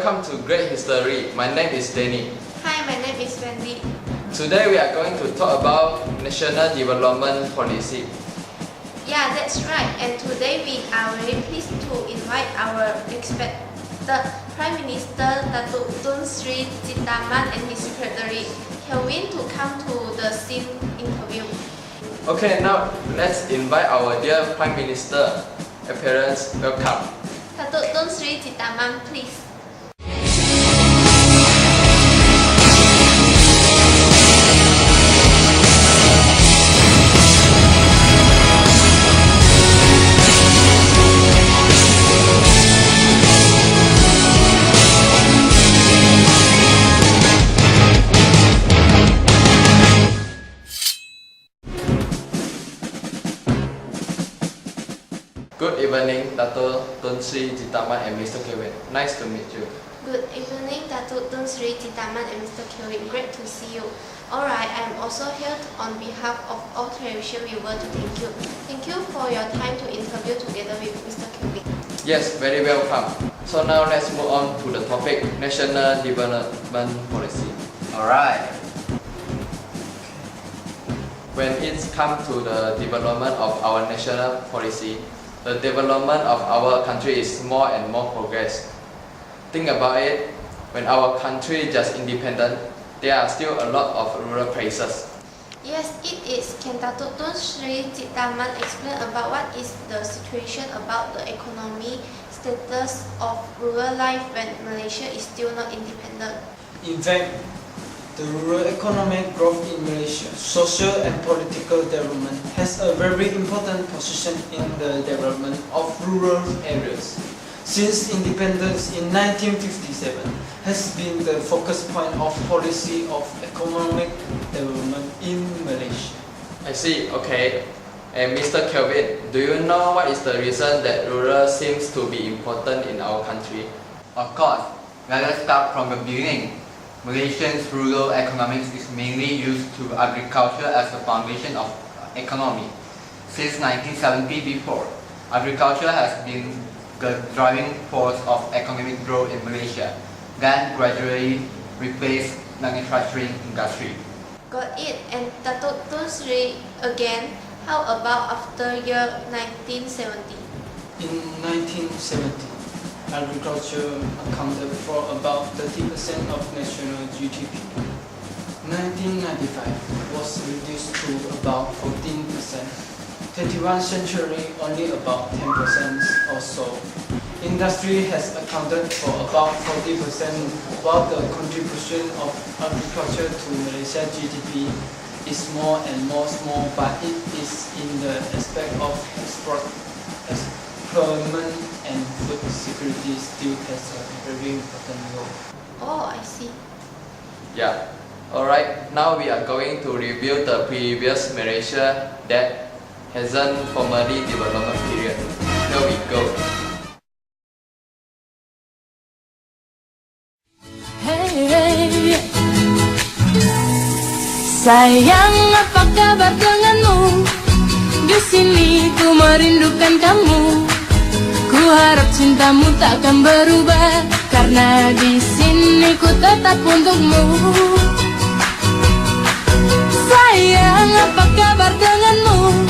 welcome to Great History. My name is Danny. Hi, my name is Wendy. Today we are going to talk about National Development Policy. Yeah, that's right. And today we are very pleased to invite our expected Prime Minister Datuk Tun Sri Titaman and his secretary Kelvin to come to the scene interview. Okay, now let's invite our dear Prime Minister. Appearance, welcome. Datuk Tun Sri Titaman, please. Good evening, Datuk Tun Sri Titaman and Mr. Kelvin. Nice to meet you. Good evening, Datuk Tun Sri Titaman and Mr. Kelvin. Great to see you. Alright, I am also here on behalf of all television viewers to thank you. Thank you for your time to interview together with Mr. Kelvin. Yes, very welcome. So now let's move on to the topic, National Development Policy. Alright. When it's come to the development of our national policy, the development of our country is more and more progress. Think about it, when our country is just independent, there are still a lot of rural places. Yes, it is. Can Datuk Tun Sri Titaman explain about what is the situation about the economy status of rural life when Malaysia is still not independent? In fact, the rural economic growth in Malaysia, social and political development has a very important position in the development of rural areas. Since independence in 1957 has been the focus point of policy of economic development in Malaysia. I see, okay. And Mr. Kelvin, do you know what is the reason that rural seems to be important in our country? Of course, let us start from the beginning. Malaysia's rural economics is mainly used to agriculture as the foundation of economy. Since 1970 before, agriculture has been the driving force of economic growth in Malaysia, then gradually replaced manufacturing industry. Got it. And Datuk Tun Sri again, how about after year 1970? In 1970, agriculture accounted for about 30% of national GDP. 1995 was reduced to about 14%. 21st century only about 10% or so. Industry has accounted for about 40%, while the contribution of agriculture to Malaysia GDP is more and more small, but it is in the aspect of employment and food security still has a very important role. Oh, I see. Yeah. Alright, now we are going to review the previous Malaysia that hasn't formally development period. Here we go. Hey, sayang, apa kabar denganmu? Di sini ku merindukan kamu. Ku harap cintamu takkan berubah, karena di sini ku tetap untukmu. Sayang, apa kabar denganmu?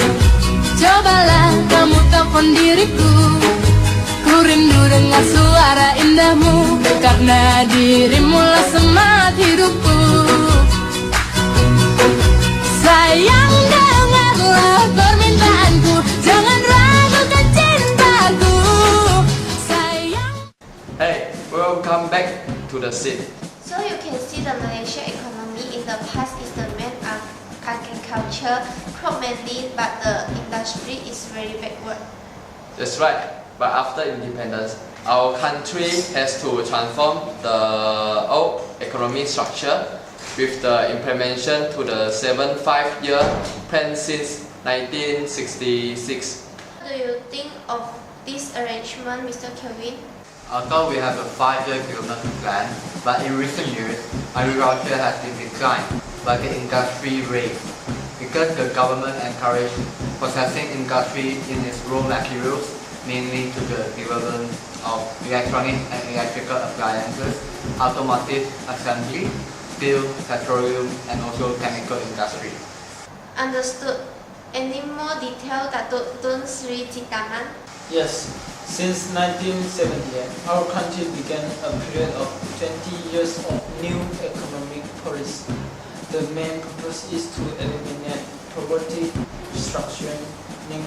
Cobalah kamu telepon diriku. Ku rindu dengan suara indahmu, karena dirimulah semangat hidupku. Sayang, dengarlah permintaanku, jangan ragukan cintaku. Sayang. Hey, welcome back to the scene. So you can see the Malaysia economy in the past is the main agriculture, crop mainly, but the industry is very backward. That's right. But after independence, our country has to transform the old economic structure with the implementation to the 7-5-year plan since 1966. What do you think of this arrangement, Mr. Kelvin? Although we have a 5-year development plan, but in recent years, agriculture has been declined, but the industry rate. Because the government encouraged processing industry in its raw materials, mainly to the development of electronic and electrical appliances, automotive assembly, steel, petroleum, and also chemical industry. Understood. Any more detail, Datuk Tun Sri Citaman? Yes, since 1978, our country began a period of 20 years of new economic policy. The main purpose is to eliminate poverty, strengthening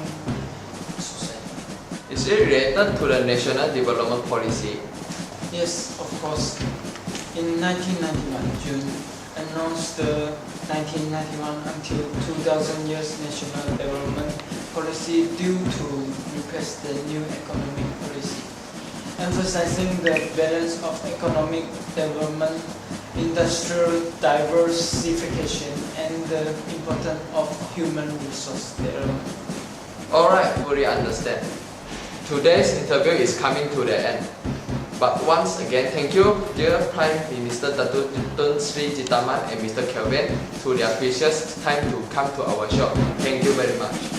society. Is it related to the National Development Policy? Yes, of course. In 1999, June announced the 1991 until 2000 years National Development Policy due to replace the new economic policy, emphasizing the balance of economic development, industrial diversification, and the importance of human resource development. Alright, fully understand. Today's interview is coming to the end. But once again, thank you, dear Prime Minister Datuk Tun Sri Citaman and Mr. Kelvin, to their precious time to come to our show. Thank you very much.